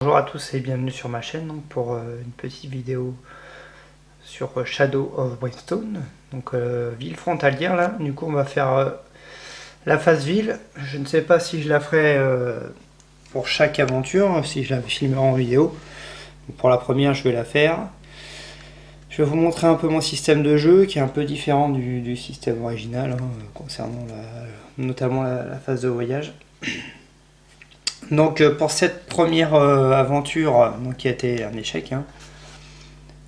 Bonjour à tous et bienvenue sur ma chaîne donc, pour une petite vidéo sur Shadow of Brimstone, donc ville frontalière là. Du coup on va faire la phase ville. Je ne sais pas si je la ferai pour chaque aventure, si je la filmerai en vidéo. Donc, pour la première je vais la faire. Je vais vous montrer un peu mon système de jeu qui est un peu différent du système original hein, concernant notamment la phase de voyage. Donc pour cette première aventure donc, qui a été un échec, hein,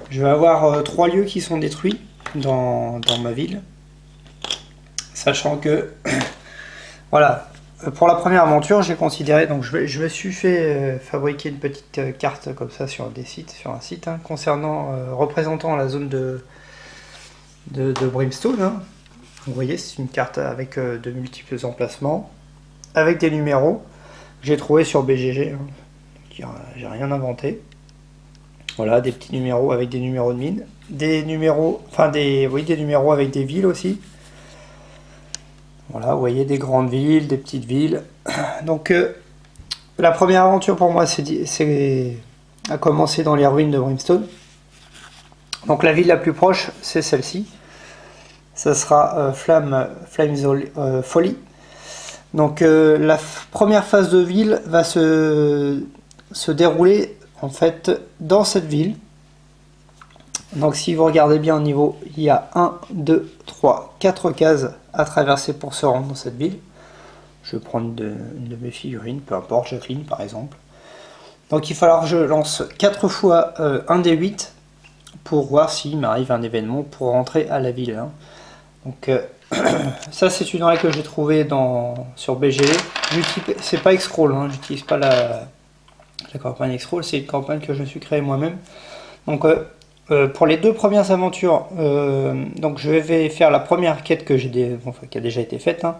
je vais avoir 3 lieux qui sont détruits dans ma ville. Sachant que voilà, pour la première aventure j'ai considéré, donc je me suis fait fabriquer une petite carte comme ça sur un site hein, concernant représentant la zone de Brimstone. Hein. Vous voyez, c'est une carte avec de multiples emplacements, avec des numéros. J'ai trouvé sur BGG, hein. J'ai rien inventé. Voilà, des petits numéros avec des numéros de mine, des numéros avec des villes aussi. Voilà, vous voyez des grandes villes, des petites villes. Donc la première aventure pour moi a commencé dans les ruines de Brimstone. Donc la ville la plus proche c'est celle-ci. Ça sera Flames Folly. Donc la première phase de ville va se dérouler en fait dans cette ville. Donc si vous regardez bien au niveau, il y a 1, 2, 3, 4 cases à traverser pour se rendre dans cette ville. Je vais prendre une de mes figurines, peu importe, Jacqueline par exemple. Donc il va falloir que je lance 4 fois un des 8 pour voir s'il m'arrive un événement pour rentrer à la ville. Hein. Donc ça c'est une règle que j'ai trouvée sur BGE. C'est pas Xroll, hein, j'utilise pas la campagne Xroll, c'est une campagne que je me suis créée moi-même. Donc pour les 2 premières aventures, donc je vais faire la première quête qui a déjà été faite. Hein.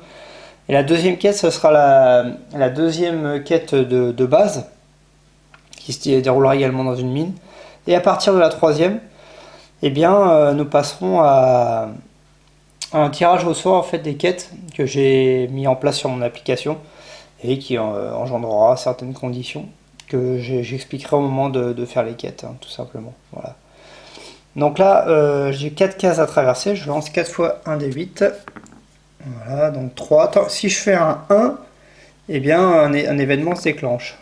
Et la deuxième quête, ce sera la deuxième quête de base, qui se déroulera également dans une mine. Et à partir de la troisième, eh bien, nous passerons à un tirage au sort en fait, des quêtes que j'ai mis en place sur mon application et qui engendrera certaines conditions que j'expliquerai au moment de faire les quêtes, hein, tout simplement. Voilà. Donc là, j'ai 4 cases à traverser, je lance 4 fois 1 des 8. Voilà, donc 3. Attends, si je fais un 1, eh bien un événement se déclenche.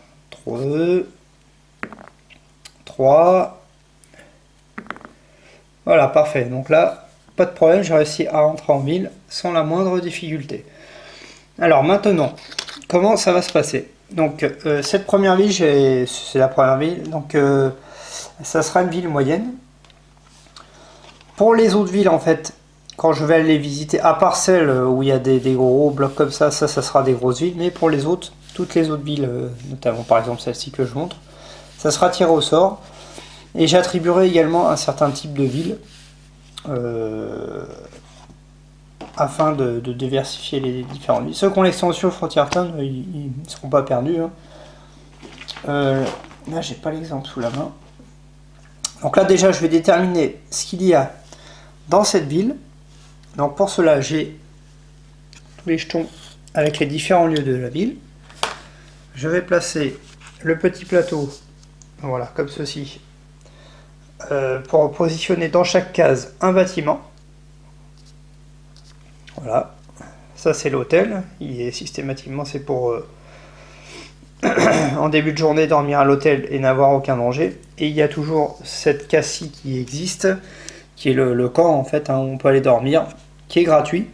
3. Voilà, parfait. Donc là, pas de problème, j'ai réussi à rentrer en ville sans la moindre difficulté. Alors maintenant, comment ça va se passer? Donc cette première ville, c'est la première ville, donc ça sera une ville moyenne. Pour les autres villes, en fait, quand je vais aller les visiter, à part celles où il y a des gros blocs comme ça sera des grosses villes, mais pour les autres, toutes les autres villes, notamment par exemple celle-ci que je montre, ça sera tiré au sort. Et j'attribuerai également un certain type de ville, afin de diversifier les différentes villes. Ceux qui ont l'extension Frontier Town, ils ne seront pas perdus. Hein. Là, j'ai pas l'exemple sous la main. Donc là, déjà, je vais déterminer ce qu'il y a dans cette ville. Donc pour cela, j'ai tous les jetons avec les différents lieux de la ville. Je vais placer le petit plateau, voilà, comme ceci, pour positionner dans chaque case un bâtiment. Voilà, ça c'est l'hôtel. Il est systématiquement, c'est pour en début de journée dormir à l'hôtel et n'avoir aucun danger. Et il y a toujours cette case-ci qui existe, qui est le camp en fait, hein, où on peut aller dormir, qui est gratuit.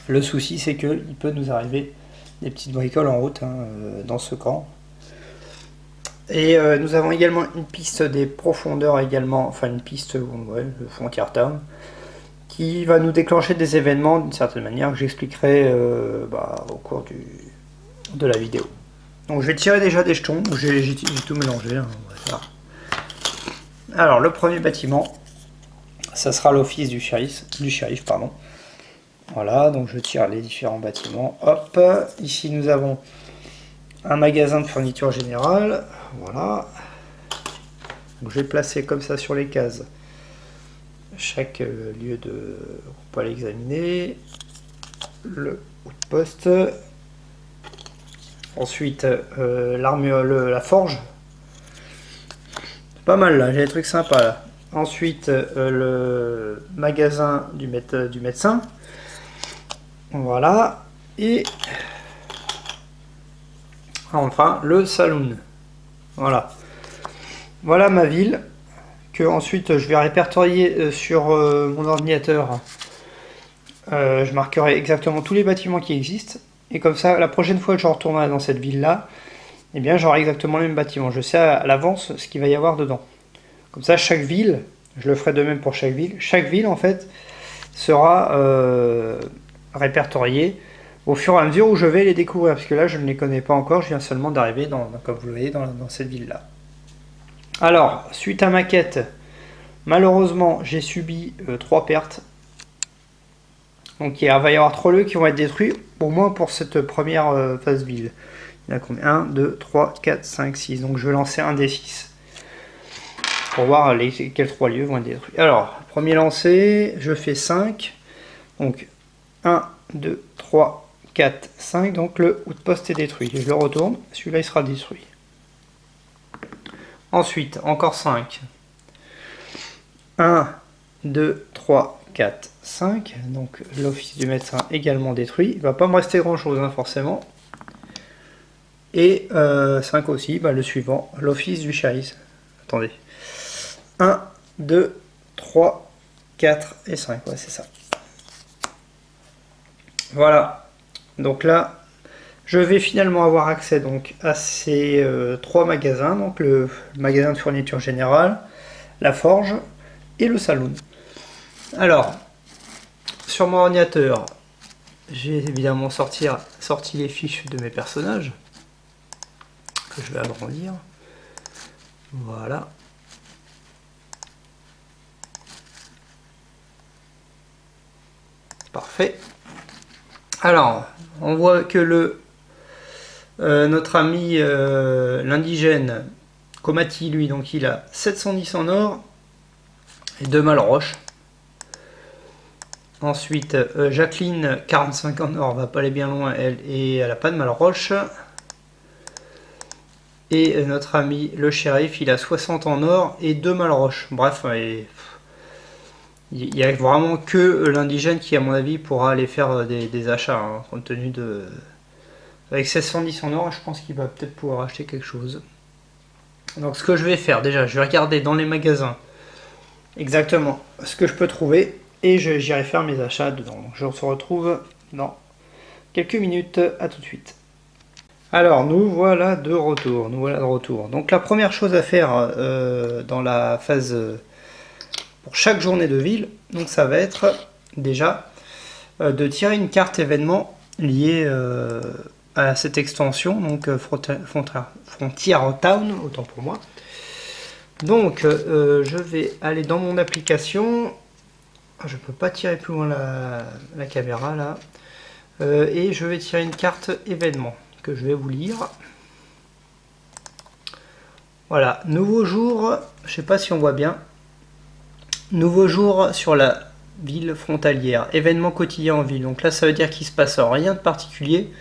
Le souci c'est qu'il peut nous arriver des petites bricoles en route hein, dans ce camp. Et nous avons également une piste des profondeurs également, enfin une piste, ouais, le Frontier Town, qui va nous déclencher des événements d'une certaine manière que j'expliquerai au cours de la vidéo. Donc je vais tirer déjà des jetons, j'ai tout mélangé. Hein, alors le premier bâtiment, ça sera l'office du shérif, pardon. Voilà, donc je tire les différents bâtiments. Hop, ici nous avons un magasin de fourniture générale. Voilà. Donc je vais placer comme ça sur les cases chaque lieu on peut aller examiner. Le poste. Ensuite, la forge Pas mal là, j'ai des trucs sympas là. Ensuite, le magasin du médecin. Voilà. Et enfin, le saloon. Voilà. Voilà ma ville. Que ensuite je vais répertorier sur mon ordinateur. Je marquerai exactement tous les bâtiments qui existent. Et comme ça, la prochaine fois que je retournerai dans cette ville-là, eh bien j'aurai exactement les mêmes bâtiments. Je sais à l'avance ce qu'il va y avoir dedans. Comme ça, chaque ville, je le ferai de même pour chaque ville en fait sera répertoriée au fur et à mesure où je vais les découvrir. Parce que là, je ne les connais pas encore, je viens seulement d'arriver, comme vous le voyez, dans cette ville-là. Alors, suite à ma quête, malheureusement, j'ai subi 3 pertes. Donc il va y avoir 3 lieux qui vont être détruits, au moins pour cette première phase ville. Il y en a combien? 1, 2, 3, 4, 5, 6. Donc je vais lancer un des 6. Pour voir quels 3 lieux vont être détruits. Alors, premier lancé, je fais 5. Donc 1, 2, 3, 4, 5. Donc le outpost est détruit. Je le retourne, celui-là il sera détruit. Ensuite, encore 5. 1, 2, 3, 4, 5. Donc l'office du médecin également détruit. Il ne va pas me rester grand chose, hein, forcément. Et 5 aussi, le suivant, l'office du shérif. Attendez. 1, 2, 3, 4 et 5. Ouais, c'est ça. Voilà. Donc là, je vais finalement avoir accès donc, à ces 3 magasins. Donc le magasin de fourniture générale, la forge et le saloon. Alors, sur mon ordinateur, j'ai évidemment sorti les fiches de mes personnages que je vais agrandir. Voilà. Parfait. Alors, on voit que notre ami l'indigène Komati, lui, donc il a 710 en or et 2 malroches. Ensuite, Jacqueline, 45 en or, va pas aller bien loin, elle a pas de malroche. Et notre ami le shérif, il a 60 en or et 2 malroches. Bref, il n'y a vraiment que l'indigène qui, à mon avis, pourra aller faire des achats, hein, compte tenu de... Avec 710 en or, je pense qu'il va peut-être pouvoir acheter quelque chose. Donc ce que je vais faire, déjà, je vais regarder dans les magasins exactement ce que je peux trouver et j'irai faire mes achats dedans. Donc je se retrouve dans quelques minutes, à tout de suite. Alors nous voilà de retour, Donc la première chose à faire dans la phase pour chaque journée de ville, donc ça va être déjà de tirer une carte événement liée à cette extension, donc Frontier Town, autant pour moi. Donc je vais aller dans mon application, je peux pas tirer plus loin la caméra là, et je vais tirer une carte événement que je vais vous lire. Voilà, nouveau jour, je sais pas si on voit bien. Nouveau jour sur la ville frontalière, événement quotidien en ville. Donc là, ça veut dire qu'il se passe rien de particulier.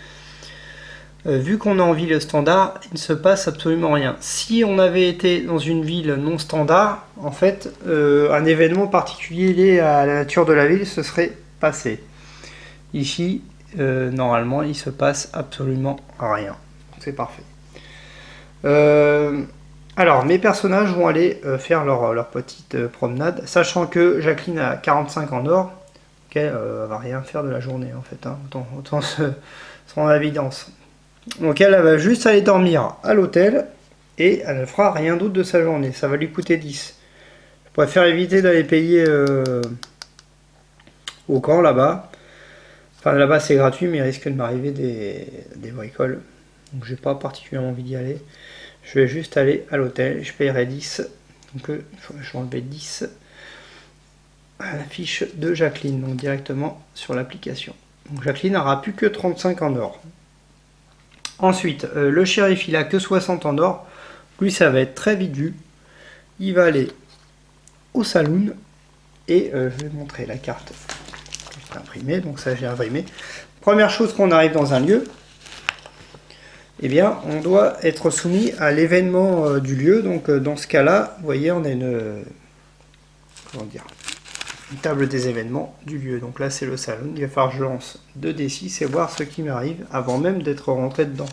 Vu qu'on est en ville standard, il ne se passe absolument rien. Si on avait été dans une ville non standard, en fait, un événement particulier lié à la nature de la ville se serait passé. Ici, normalement, il se passe absolument rien. C'est parfait. Alors, mes personnages vont aller faire leur petite promenade, sachant que Jacqueline a 45 en or. Elle va rien faire de la journée, en fait. Hein. Autant se rendre à l'évidence. Donc, elle va juste aller dormir à l'hôtel et elle ne fera rien d'autre de sa journée. Ça va lui coûter 10. Je préfère éviter d'aller payer au camp là-bas. Enfin, là-bas, c'est gratuit, mais il risque de m'arriver des bricoles. Donc, j'ai pas particulièrement envie d'y aller. Je vais juste aller à l'hôtel, je paierai 10. Donc je vais enlever 10 à la fiche de Jacqueline, donc directement sur l'application. Donc Jacqueline n'aura plus que 35 en or. Ensuite, le shérif, il a que 60 en or. Lui, ça va être très vite vu. Il va aller au saloon et je vais montrer la carte que j'ai imprimée. Donc ça, j'ai imprimé. Première chose qu'on arrive dans un lieu, eh bien, on doit être soumis à l'événement du lieu. Donc, dans ce cas-là, vous voyez, on a comment dire, une table des événements du lieu. Donc là, c'est le salon. Il va falloir que je lance 2d6 et voir ce qui m'arrive avant même d'être rentré dedans.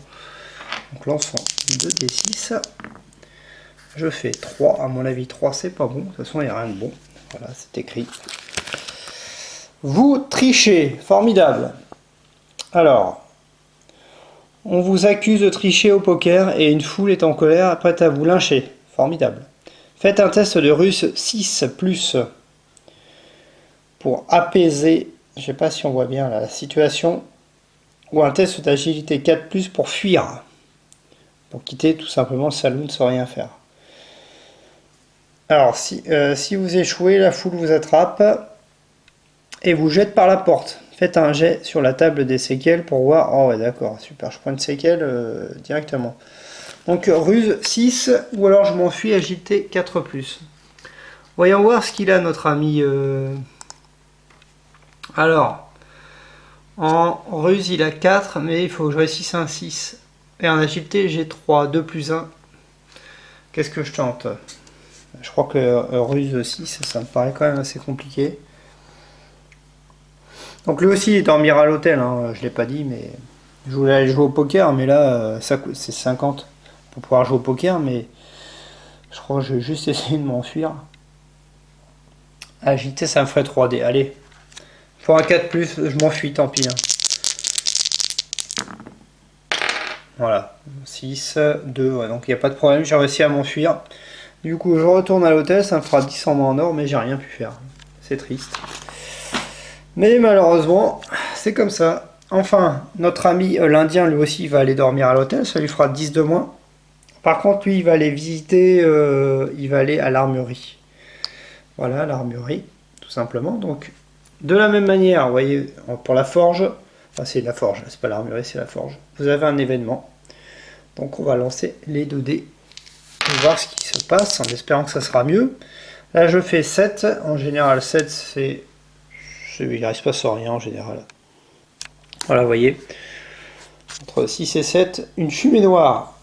Donc, lançons 2d6. Je fais 3. À mon avis, 3, c'est pas bon. De toute façon, il n'y a rien de bon. Voilà, c'est écrit. Vous trichez. Formidable. Alors, on vous accuse de tricher au poker et une foule est en colère, prête à vous lyncher. Formidable. Faites un test de ruse 6+, pour apaiser, je ne sais pas si on voit bien la situation, ou un test d'agilité 4+, pour fuir. Pour quitter tout simplement le saloon sans rien faire. Alors, si vous échouez, la foule vous attrape et vous jette par la porte. Faites un jet sur la table des séquelles pour voir. Oh ouais, d'accord, super, je prends une séquelle directement. Donc ruse 6, ou alors je m'enfuis, agilité 4+. Voyons voir ce qu'il a, notre ami. Alors, en ruse, il a 4, mais il faut que je réussisse un 6. Et en agilité, j'ai 3, 2 plus 1. Qu'est-ce que je tente? Je crois que ruse 6, ça me paraît quand même assez compliqué. Donc lui aussi, il dormira à l'hôtel, hein, je ne l'ai pas dit, mais je voulais aller jouer au poker, mais là, c'est 50 pour pouvoir jouer au poker, mais je crois que je vais juste essayer de m'enfuir. Agilité, ça me ferait 3D, allez. Pour un 4+, je m'enfuis, tant pis. Hein. Voilà, 6, 2, ouais, donc il n'y a pas de problème, j'ai réussi à m'enfuir. Du coup, je retourne à l'hôtel, ça me fera 10 en moins en or, mais j'ai rien pu faire. C'est triste. Mais malheureusement, c'est comme ça. Enfin, notre ami l'Indien, lui aussi, va aller dormir à l'hôtel, ça lui fera 10 de moins. Par contre, lui, il va aller visiter, il va aller à l'armurerie. Voilà, l'armurerie, tout simplement. Donc, de la même manière, vous voyez, pour la forge, enfin, c'est la forge, c'est pas l'armurerie, c'est la forge. Vous avez un événement. Donc, on va lancer les 2 dés pour voir ce qui se passe, en espérant que ça sera mieux. Là, je fais 7. En général, 7, c'est... Il ne se passe rien, en général. Voilà, vous voyez. Entre 6 et 7, une fumée noire.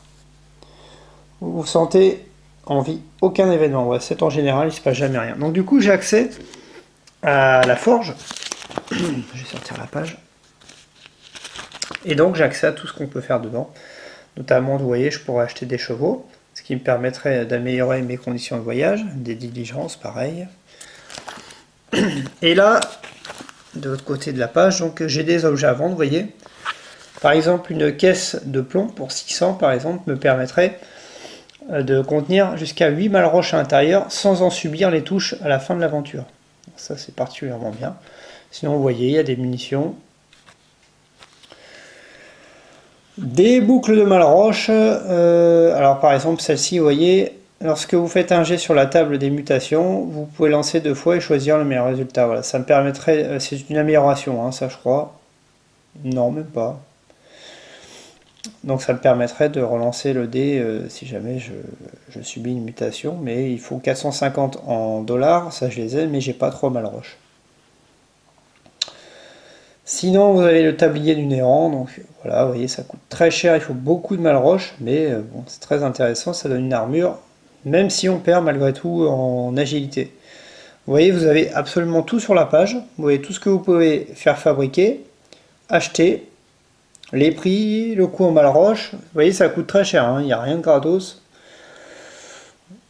Vous sentez en vie aucun événement. Ouais, 7 en général, il ne se passe jamais rien. Donc, du coup, j'ai accès à la forge. Je vais sortir la page. Et donc, j'ai accès à tout ce qu'on peut faire dedans. Notamment, vous voyez, je pourrais acheter des chevaux, ce qui me permettrait d'améliorer mes conditions de voyage, des diligences, pareil. Et là, de l'autre côté de la page, donc j'ai des objets à vendre, vous voyez. Par exemple, une caisse de plomb pour 600, par exemple, me permettrait de contenir jusqu'à 8 malroches à l'intérieur sans en subir les touches à la fin de l'aventure. Ça, c'est particulièrement bien. Sinon, vous voyez, il y a des munitions. Des boucles de malroches. Alors, par exemple, celle-ci, vous voyez, lorsque vous faites un jet sur la table des mutations, vous pouvez lancer 2 fois et choisir le meilleur résultat. Voilà, ça me permettrait... c'est une amélioration, hein, ça, je crois. Non, même pas. Donc ça me permettrait de relancer le dé si jamais je subis une mutation, mais il faut 450 en dollars, ça je les ai, mais j'ai pas 3 malroches. Sinon vous avez le tablier du néant, donc voilà, vous voyez ça coûte très cher, il faut beaucoup de malroches, mais bon, c'est très intéressant, ça donne une armure, même si on perd malgré tout en agilité. Vous voyez, vous avez absolument tout sur la page, vous voyez tout ce que vous pouvez faire fabriquer, acheter, les prix, le coût en malroche, vous voyez ça coûte très cher, hein, il n'y a rien de gratos.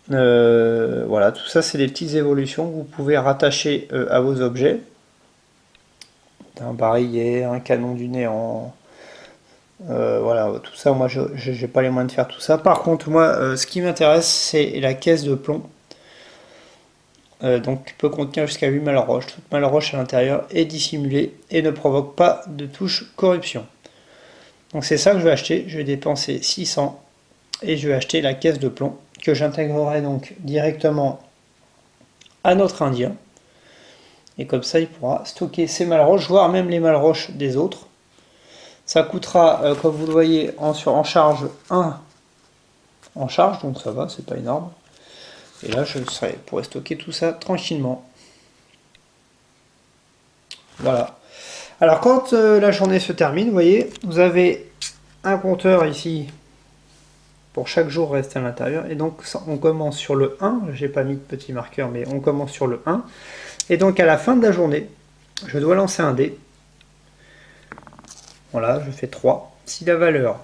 Voilà, tout ça c'est des petites évolutions que vous pouvez rattacher à vos objets. Un barillet, un canon du néant, voilà, tout ça, moi je n'ai pas les moyens de faire tout ça. Par contre, moi, ce qui m'intéresse, c'est la caisse de plomb. Donc qui peut contenir jusqu'à 8 malroches. Toute malroche à l'intérieur est dissimulée et ne provoque pas de touche corruption. Donc c'est ça que je vais acheter, je vais dépenser 600 et je vais acheter la caisse de plomb que j'intégrerai donc directement à notre Indien. Et comme ça il pourra stocker ses malroches, voire même les malroches des autres. Ça coûtera, comme vous le voyez, en charge 1 en charge, donc ça va, c'est pas énorme. Et là je pourrais stocker tout ça tranquillement. Voilà. Alors quand la journée se termine, vous voyez, vous avez un compteur ici pour chaque jour rester à l'intérieur. Et donc on commence sur le 1, j'ai pas mis de petit marqueur, mais on commence sur le 1. Et donc à la fin de la journée, je dois lancer un dé. Voilà, je fais 3. Si la valeur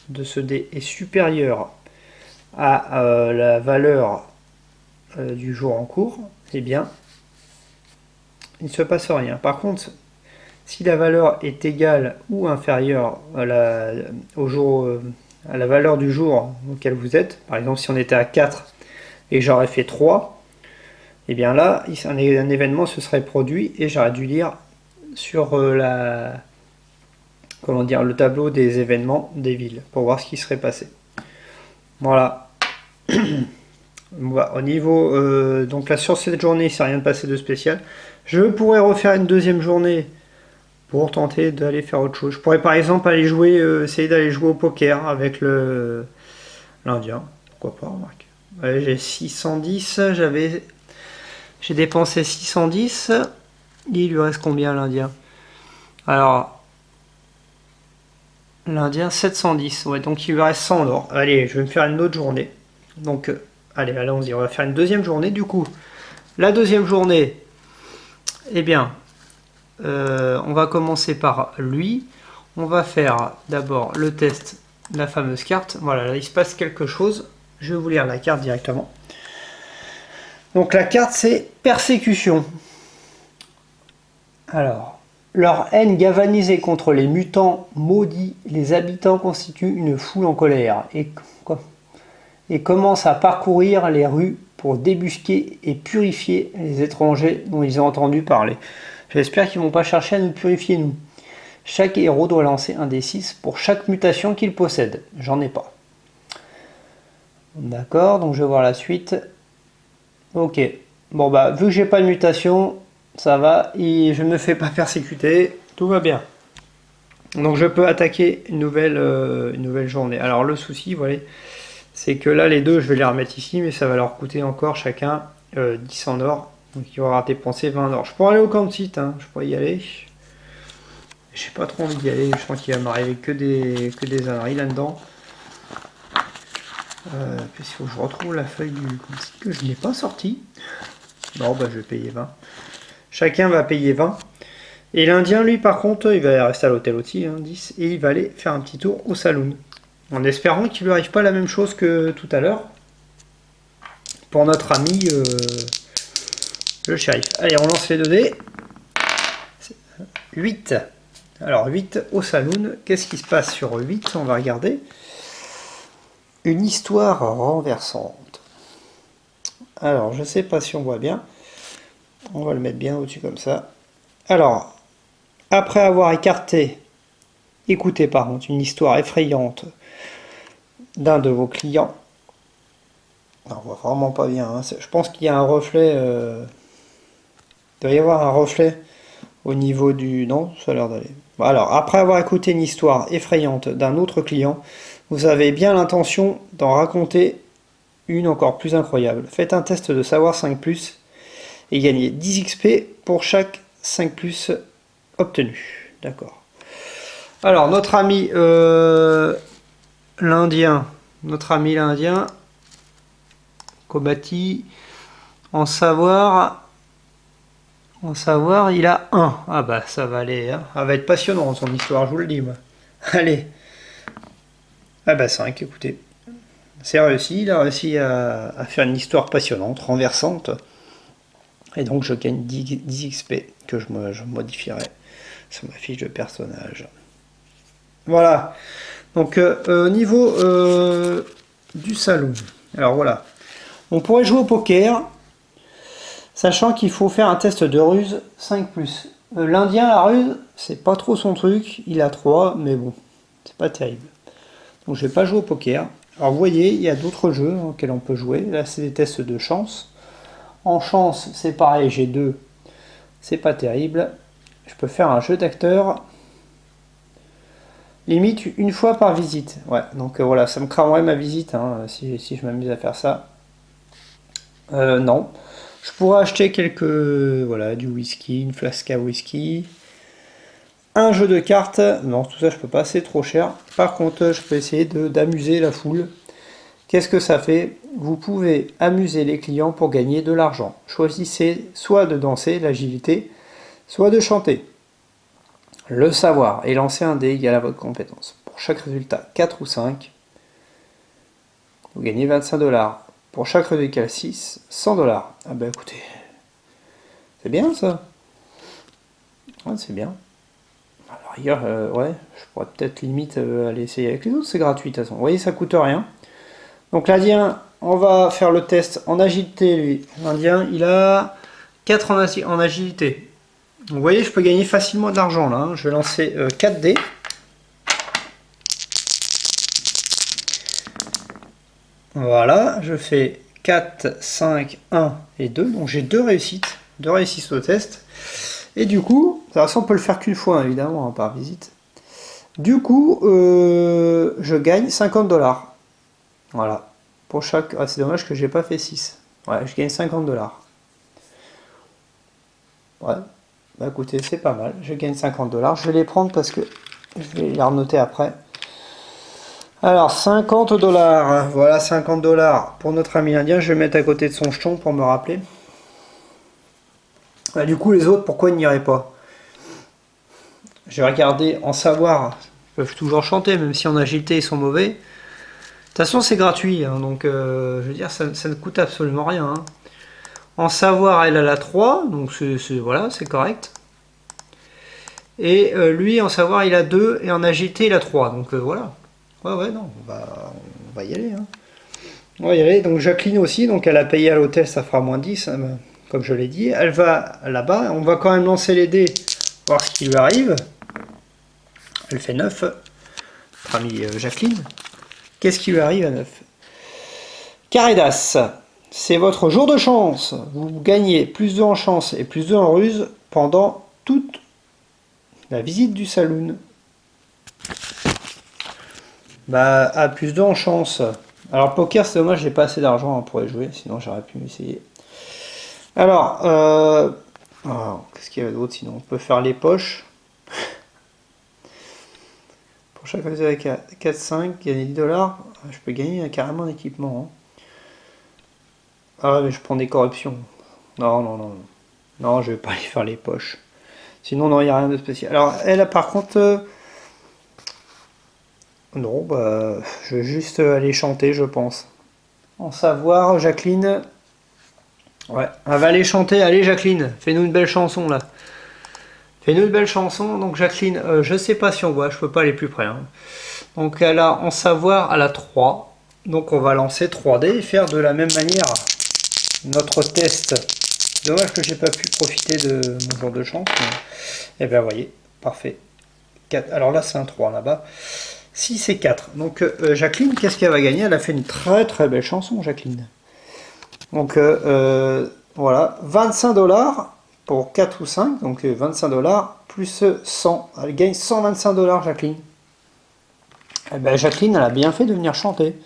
de ce dé est supérieure à la valeur du jour en cours, eh bien, il ne se passe rien. Par contre, si la valeur est égale ou inférieure à la valeur du jour auquel vous êtes, par exemple si on était à 4 et j'aurais fait 3, et bien là, un événement se serait produit et j'aurais dû lire sur le tableau des événements des villes pour voir ce qui serait passé. Voilà. Au niveau, donc là sur cette journée, il ne s'est rien passé de spécial. Je pourrais refaire une deuxième journée pour tenter d'aller faire autre chose. Je pourrais par exemple aller jouer, essayer d'aller jouer au poker avec l'Indien. Pourquoi pas, remarque. Ouais, j'ai 610, j'ai dépensé 610. Il lui reste combien l'Indien? Alors, l'Indien 710. Ouais, donc il lui reste 100 en or. Allez, je vais me faire une autre journée. Donc, allez, allons-y, on va faire une deuxième journée. Du coup, la deuxième journée, eh bien, on va commencer par lui. On va faire d'abord le test de la fameuse carte. Voilà, là il se passe quelque chose. Je vais vous lire la carte directement. Donc la carte c'est persécution. Alors, leur haine galvanisée contre les mutants maudits, les habitants constituent une foule en colère et commencent à parcourir les rues pour débusquer et purifier les étrangers dont ils ont entendu parler. J'espère qu'ils ne vont pas chercher à nous purifier, nous. Chaque héros doit lancer un D6 pour chaque mutation qu'il possède. J'en ai pas. D'accord, donc je vais voir la suite. Ok. Bon bah, vu que j'ai pas de mutation, ça va. Et je ne me fais pas persécuter. Tout va bien. Donc je peux attaquer une nouvelle journée. Alors le souci, voilà, c'est que là les deux, je vais les remettre ici, mais ça va leur coûter encore chacun 10 en or. Donc il va avoir dépensé 20 en or. Je pourrais aller au camp de site, hein. Je pourrais y aller. J'ai pas trop envie d'y aller, je pense qu'il va m'arriver que des âneries là-dedans. Puis il faut que je retrouve la feuille du site que je n'ai pas sortie. Bon, bah je vais payer 20. Chacun va payer 20. Et l'Indien, lui, par contre, il va rester à l'hôtel aussi, hein, 10. Et il va aller faire un petit tour au saloon. En espérant qu'il lui arrive pas la même chose que tout à l'heure. Pour notre ami, le shérif. Allez, on lance les 2 dés. 8. Alors 8 au saloon, qu'est-ce qui se passe sur 8? On va regarder. Une histoire renversante. Alors je sais pas si on voit bien. On va le mettre bien au-dessus comme ça. Alors, après avoir écouté par contre une histoire effrayante d'un de vos clients. On voit vraiment pas bien. Hein. Je pense qu'il y a un reflet. Il doit y avoir un reflet au niveau du... Non, ça a l'air d'aller. Alors, après avoir écouté une histoire effrayante d'un autre client, vous avez bien l'intention d'en raconter une encore plus incroyable. Faites un test de savoir 5+, et gagnez 10 XP pour chaque 5+ obtenu. D'accord. Alors, notre ami l'Indien, Kobati, en savoir, il a 1. Ah bah ça va aller, hein. Ça va être passionnant son histoire, je vous le dis moi. Allez. Ah bah 5, écoutez. C'est réussi, il a réussi à faire une histoire passionnante, renversante. Et donc je gagne 10 XP que je modifierai sur ma fiche de personnage. Voilà. Donc au niveau du salon. Alors voilà. On pourrait jouer au poker, sachant qu'il faut faire un test de ruse 5+. L'Indien, la ruse, c'est pas trop son truc. Il a 3, mais bon, c'est pas terrible. Donc je vais pas jouer au poker. Alors vous voyez, il y a d'autres jeux auxquels on peut jouer. Là, c'est des tests de chance. En chance, c'est pareil, j'ai 2. C'est pas terrible. Je peux faire un jeu d'acteur. Limite une fois par visite. Ouais, donc voilà, ça me cramerait ma visite hein, si je m'amuse à faire ça. Non. Je pourrais acheter du whisky, une flasque à whisky. un jeu de cartes. Non, tout ça je peux pas, c'est trop cher. Par contre, je peux essayer d'amuser la foule. Qu'est-ce que ça fait? Vous pouvez amuser les clients pour gagner de l'argent. Choisissez soit de danser, l'agilité, soit de chanter. Le savoir et lancer un dé égal à votre compétence. Pour chaque résultat 4 ou 5, vous gagnez 25$. Pour chaque résultat 6, 100$. Ah bah écoutez, c'est bien ça. Ouais, c'est bien. Alors hier, ouais, je pourrais peut-être limite aller essayer avec les autres, c'est gratuit de toute façon. Vous voyez, ça coûte rien. Donc l'Indien, on va faire le test en agilité lui. L'Indien, il a 4 en agilité. Vous voyez, je peux gagner facilement de l'argent là. Hein. Je vais lancer 4 dés. Voilà, je fais 4, 5, 1 et 2. Donc j'ai 2 réussites. 2 réussites au test. Et du coup, de toute façon on peut le faire qu'une fois évidemment hein, par visite. Du coup, je gagne 50$. Voilà. Pour chaque... Ah, c'est dommage que j'ai pas fait 6. Ouais, je gagne 50$. Ouais. Bah écoutez, c'est pas mal. Je gagne 50$. Je vais les prendre parce que je vais les renoter après. Alors, 50$. Voilà, 50$ pour notre ami indien. Je vais mettre à côté de son jeton pour me rappeler. Bah, du coup, les autres, pourquoi ils n'iraient pas? J'ai regardé en savoir. Ils peuvent toujours chanter, même si en agilité ils sont mauvais. De toute façon, c'est gratuit, hein, donc je veux dire, ça ne coûte absolument rien. Hein. En savoir, elle a la 3, donc voilà, c'est correct. Et lui, en savoir, il a 2, et en agilité, il a 3, donc voilà. Ouais, non, on va y aller. Hein. On va y aller, donc Jacqueline aussi, donc elle a payé à l'hôtel, ça fera moins 10, hein, comme je l'ai dit. Elle va là-bas, on va quand même lancer les dés, voir ce qui lui arrive. Elle fait 9, notre amie Jacqueline. Qu'est-ce qui lui arrive à 9? Carré d'As, c'est votre jour de chance. Vous gagnez plus 2 en chance et plus 2 en ruse pendant toute la visite du saloon. Bah, à plus 2 en chance. Alors, poker, c'est dommage, j'ai pas assez d'argent pour y jouer, sinon j'aurais pu essayer. Alors, qu'est-ce qu'il y avait d'autre sinon? On peut faire les poches. Pour chaque fois avec 4-5, gagner 10$, je peux gagner carrément un équipement. Hein. Ah mais je prends des corruptions. Non. Non, je vais pas aller faire les poches. Sinon, non, il n'y a rien de spécial. Alors, elle, par contre... non, bah... je vais juste aller chanter, je pense. En savoir, Jacqueline... Ouais, elle va aller chanter. Allez, Jacqueline, fais-nous une belle chanson, là. Fais-nous une belle chanson. Donc, Jacqueline, je sais pas si on voit, je peux pas aller plus près. Hein. Donc, elle a en savoir, elle a 3. Donc, on va lancer 3D et faire de la même manière notre test. Dommage que j'ai pas pu profiter de mon jour de chance. Et bien, voyez, parfait. 4. Alors là, c'est un 3 là-bas. 6 et 4. Donc, Jacqueline, qu'est-ce qu'elle va gagner? Elle a fait une très belle chanson, Jacqueline. Donc, voilà, 25$ pour 4 ou 5. Donc, 25$ plus 100. Elle gagne 125$, Jacqueline. Et ben, Jacqueline, elle a bien fait de venir chanter.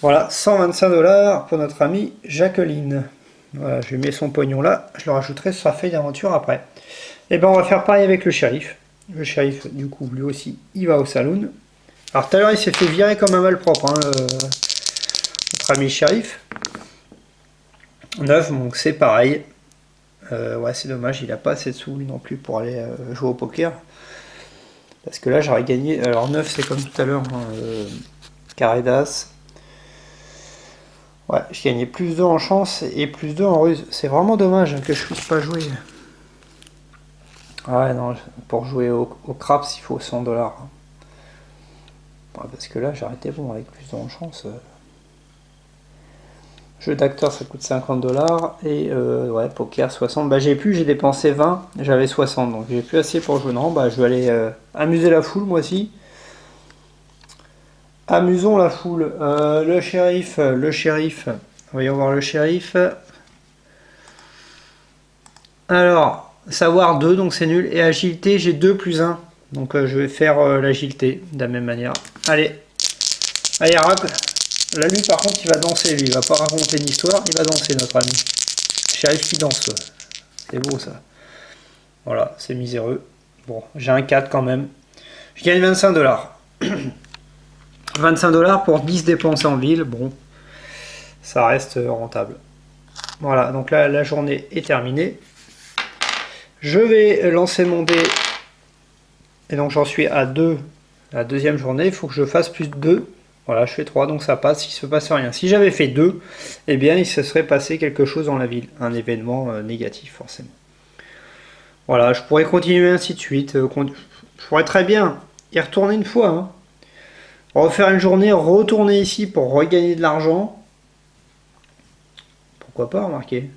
Voilà, 125$ pour notre amie Jacqueline. Voilà, je mets son pognon là, je le rajouterai sur sa feuille d'aventure après. Et ben on va faire pareil avec le shérif. Le shérif, du coup, lui aussi, il va au saloon. Alors tout à l'heure, il s'est fait virer comme un malpropre, hein, notre ami shérif. 9, donc c'est pareil. Ouais, c'est dommage, il n'a pas assez de sous non plus pour aller jouer au poker. Parce que là, j'aurais gagné. Alors 9, c'est comme tout à l'heure, hein, carré d'as. Ouais, je gagnais plus 2 en chance et plus 2 en ruse. C'est vraiment dommage que je puisse pas jouer. Ouais, non, pour jouer au craps, il faut 100$. Ouais, parce que là, j'ai arrêté bon avec plus 2 en chance. Jeu d'acteur, ça coûte 50$. Et ouais, poker, 60$. Bah, j'ai dépensé 20$. J'avais 60$. Donc, j'ai plus assez pour jouer. Non, bah, je vais aller amuser la foule, moi aussi. Amusons la foule. Le shérif. Voyons voir le shérif. Alors, savoir 2, donc c'est nul. Et agilité, j'ai 2 plus 1. Donc je vais faire l'agilité de la même manière. Allez, rap. Là, lui, par contre, il va danser. Lui, il va pas raconter une histoire. Il va danser, notre ami. Shérif qui danse. C'est beau, ça. Voilà, c'est miséreux. Bon, j'ai un 4 quand même. Je gagne 25 $. 25 $ pour 10 dépensés en ville, bon, ça reste rentable. Voilà, donc là, la journée est terminée. Je vais lancer mon dé. Et donc j'en suis à 2 la deuxième journée. Il faut que je fasse plus de 2. Voilà, je fais 3, donc ça passe, il ne se passe rien. Si j'avais fait 2, eh bien il se serait passé quelque chose dans la ville. Un événement négatif, forcément. Voilà, je pourrais continuer ainsi de suite. Je pourrais très bien y retourner une fois. Hein. Refaire une journée, retourner ici pour regagner de l'argent. Pourquoi pas, remarquez.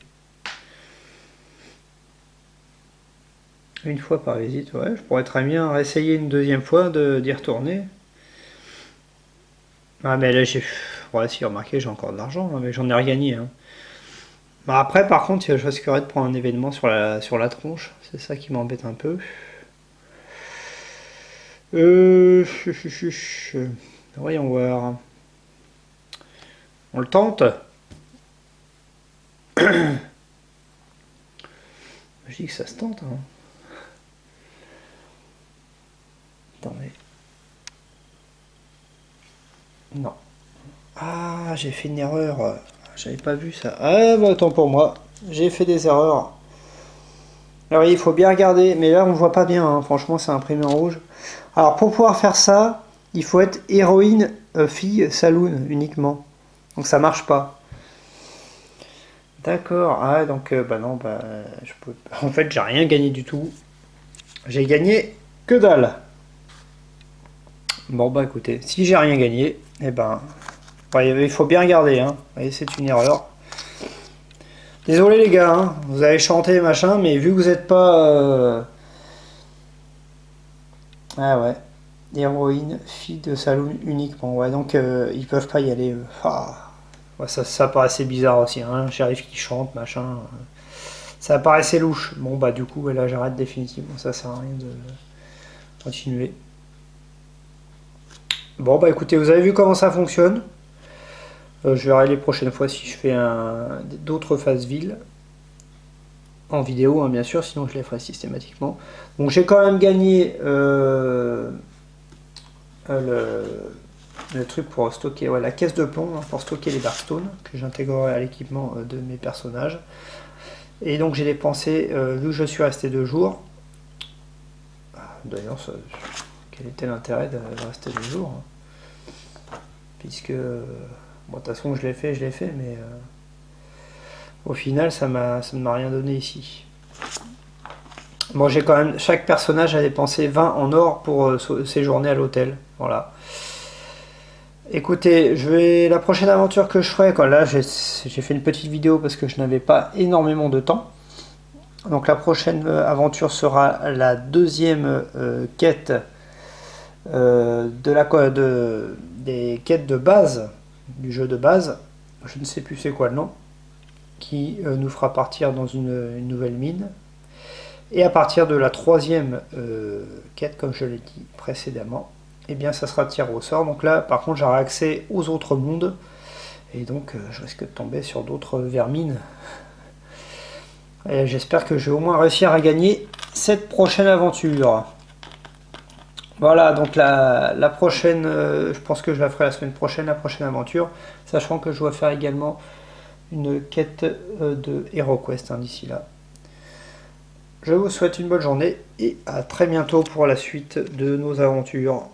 Une fois par visite, ouais, je pourrais très bien réessayer une deuxième fois d'y retourner. Ah mais là j'ai... Ouais si, remarquez, j'ai encore de l'argent, hein, mais j'en ai regagné. Hein. Bah, après par contre, je risquerais de prendre un événement sur la tronche. C'est ça qui m'embête un peu. Voyons voir. On le tente. Je dis que ça se tente. Hein. Attendez. Non. Ah, j'ai fait une erreur. J'avais pas vu ça. Ah, bah attends pour moi. J'ai fait des erreurs. Alors il faut bien regarder. Mais là, on voit pas bien. Hein. Franchement, c'est imprimé en rouge. Alors, pour pouvoir faire ça, il faut être héroïne, fille, saloon uniquement. Donc ça marche pas. D'accord. Ah, donc, bah non, bah, je peux... En fait, j'ai rien gagné du tout. J'ai gagné que dalle. Bon, bah écoutez, si j'ai rien gagné, eh ben, ouais, il faut bien regarder. Hein. Vous voyez, c'est une erreur. Désolé les gars, hein. Vous avez chanté machin, mais vu que vous n'êtes pas... Ah ouais, héroïne, fille de saloon uniquement. Ouais, donc ils peuvent pas y aller. Ah. Ouais, ça paraissait bizarre aussi, hein. Shérif qui chante, machin. Ça paraissait louche. Bon bah du coup, là j'arrête définitivement. Ça sert à rien de continuer. Bon bah écoutez, vous avez vu comment ça fonctionne. Je verrai les prochaines fois si je fais d'autres phases villes. En vidéo, hein, bien sûr, sinon je les ferai systématiquement. Donc j'ai quand même gagné le truc pour stocker, ouais, la caisse de plomb, hein, pour stocker les Darkstones, que j'intégrerai à l'équipement de mes personnages. Et donc j'ai dépensé, vu que je suis resté 2 jours, d'ailleurs, quel était l'intérêt de rester 2 jours hein, puisque, bon, de toute façon je l'ai fait, mais au final ça ne m'a rien donné ici. Bon, j'ai quand même, chaque personnage a dépensé 20 en or pour séjourner à l'hôtel, voilà. Écoutez, la prochaine aventure que je ferai, là j'ai fait une petite vidéo parce que je n'avais pas énormément de temps. Donc la prochaine aventure sera la deuxième quête des quêtes de base, du jeu de base. Je ne sais plus c'est quoi le nom. Qui nous fera partir dans une nouvelle mine. Et à partir de la troisième quête, comme je l'ai dit précédemment, eh bien ça sera tiré au sort. Donc là par contre j'aurai accès aux autres mondes. Et donc je risque de tomber sur d'autres vermines. Et j'espère que je vais au moins réussir à gagner cette prochaine aventure. Voilà, donc la prochaine, je pense que je la ferai la semaine prochaine, la prochaine aventure. Sachant que je dois faire également une quête de HeroQuest hein, d'ici là. Je vous souhaite une bonne journée et à très bientôt pour la suite de nos aventures.